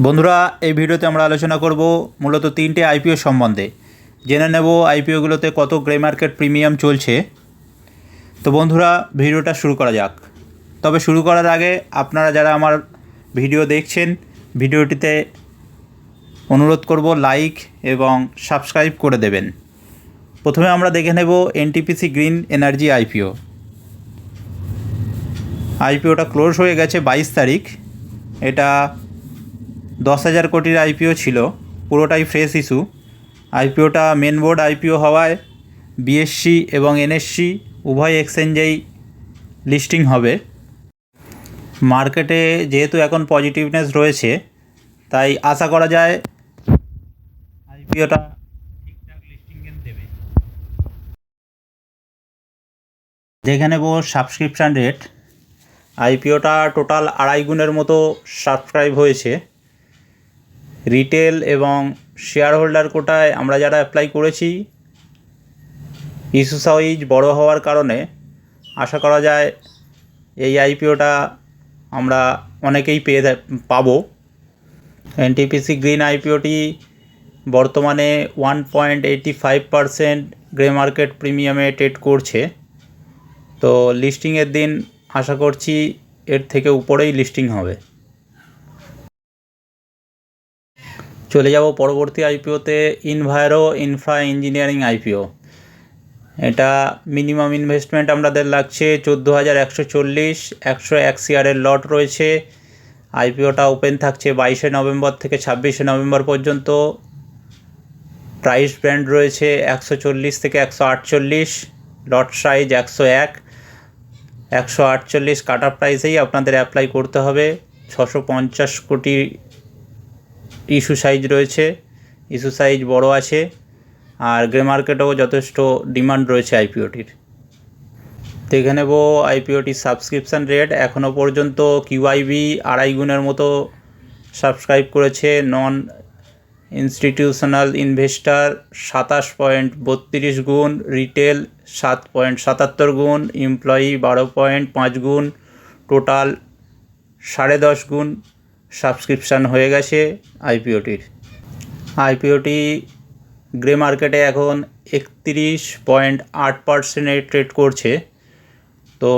বন্ধুরা, এই ভিডিওতে আমরা আলোচনা করব মূলত তিনটে আইপিও সম্বন্ধে। জেনে নেব আইপিওগুলোতে কত গ্রে মার্কেট প্রিমিয়াম চলছে। তো বন্ধুরা, ভিডিওটা শুরু করা যাক। তবে শুরু করার আগে আপনারা যারা আমার ভিডিও দেখছেন, ভিডিওটিতে অনুরোধ করব লাইক এবং সাবস্ক্রাইব করে দেবেন। প্রথমে আমরা দেখে নেব এনটিপিসি গ্রিন এনার্জি আইপিও। আইপিওটা ক্লোজ হয়ে গেছে 22 তারিখ। এটা 10,000 কোটির আইপিও ছিল, পুরোটাই ফ্রেশ ইস্যু। আইপিওটা মেন বোর্ড আইপিও হওয়ায় বিএসসি এবং এনএসসি উভয় এক্সচেঞ্জেই লিস্টিং হবে। মার্কেটে যেহেতু এখন পজিটিভনেস রয়েছে, তাই আশা করা যায় আইপিওটা ঠিকঠাক লিস্টিং দেবে। দেখে নেব সাবস্ক্রিপশান রেট। আইপিওটা টোটাল 2.5 গুণের মতো সাবস্ক্রাইব হয়েছে। রিটেল এবং শেয়ার হোল্ডার কোটায় আমরা যারা অ্যাপ্লাই করেছি, ইস্যু সাইজ বড় হওয়ার কারণে আশা করা যায় এই আইপিওটা আমরা অনেকেই পাবো। এনটিপিসি গ্রিন আইপিওটি বর্তমানে 1.85% গ্রে মার্কেট প্রিমিয়ামে ট্রেড করছে। তো লিস্টিংয়ের দিন আশা করছি এর থেকে উপরেই লিস্টিং হবে। চলে যাব পরবর্তী আইপিওতে, ইনভায়রো ইনফ্রা ইঞ্জিনিয়ারিং আইপিও। এটা মিনিমাম ইনভেস্টমেন্ট আমাদের লাগছে 14,140, 101 শেয়ারের লট রয়েছে। আইপিওটা ওপেন থাকছে 22শে নভেম্বর থেকে 26শে নভেম্বর পর্যন্ত। প্রাইস ব্যান্ড রয়েছে 140 থেকে 148, লট সাইজ 101। 148 কাট অফ প্রাইসেই আপনাদের অ্যাপ্লাই করতে হবে। 650 কোটি ইস্যু সাইজ রয়েছে, ইস্যু সাইজ বড় আছে, আর গ্রে মার্কেটেও যথেষ্ট ডিমান্ড রয়েছে আইপিওটির। দেখে নেব আইপিওটির সাবস্ক্রিপশান রেট। এখনও পর্যন্ত কিউআইবি 2.5 গুণের মতো সাবস্ক্রাইব করেছে। নন ইনস্টিটিউশনাল ইনভেস্টার 27.32 গুণ, রিটেল 7.77 গুণ, এমপ্লয়ি 12.5 গুণ, টোটাল 10.5 গুণ সাবস্ক্রিপশান হয়ে গেছে আইপিওটির। আইপিওটি গ্রে মার্কেটে এখন 31.8% ট্রেড করছে। তো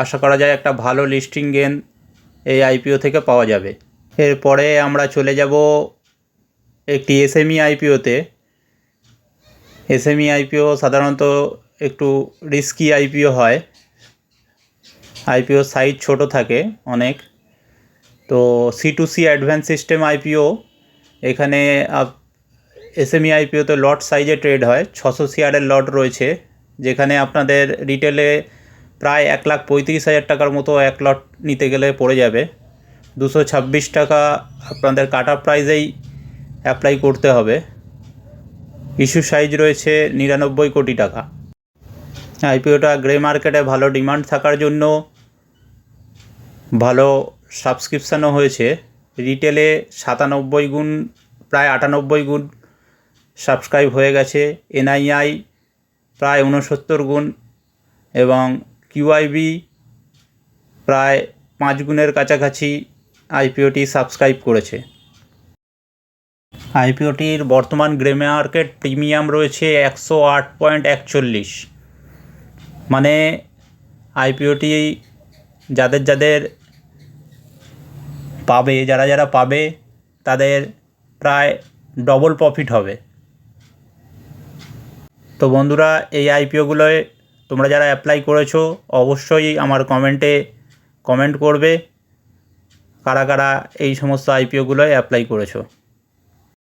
আশা করা যায় একটা ভালো লিস্টিং গেন এই আইপিও থেকে পাওয়া যাবে। এরপরে আমরা চলে যাব একটি এসএমই আইপিওতে। এসএমই আইপিও সাধারণত একটু রিস্কি আইপিও হয়। আইপিও সাইজ ছোট থাকে অনেক। তো C2C অ্যাডভান্স সিস্টেম আইপিও, এখানে এসএমই আইপিওতে লট সাইজে ট্রেড হয়। 600 শেয়ারের লট রয়েছে, যেখানে আপনাদের রিটেলে প্রায় 1,35,000 টাকার মতো এক লট নিতে গেলে পড়ে যাবে। 226 টাকা আপনাদের কাট অফ প্রাইজেই অ্যাপ্লাই করতে হবে। ইস্যু সাইজ রয়েছে 99 কোটি টাকা। আইপিওটা গ্রে মার্কেটে ভালো ডিমান্ড থাকার জন্য ভালো সাবস্ক্রিপশানও হয়েছে। রিটেলে 97 গুণ, প্রায় 98 গুণ সাবস্ক্রাইব হয়ে গেছে। এনআইআই প্রায় 69 গুণ এবং কিউআইবি প্রায় 5 গুণের কাছাকাছি আইপিওটি সাবস্ক্রাইব করেছে। আইপিওটির বর্তমান গ্রে মার্কেট প্রিমিয়াম রয়েছে 108.41। মানে আইপিওটি যাদের পাবে, যারা পাবে তাদের প্রায় ডবল প্রফিট হবে। তো বন্ধুরা, এই আইপিওগুলোয় তোমরা যারা অ্যাপ্লাই করেছো অবশ্যই আমার কমেন্টে কমেন্ট করবে কারা কারা এই সমস্ত আইপিওগুলোয় অ্যাপ্লাই করেছো।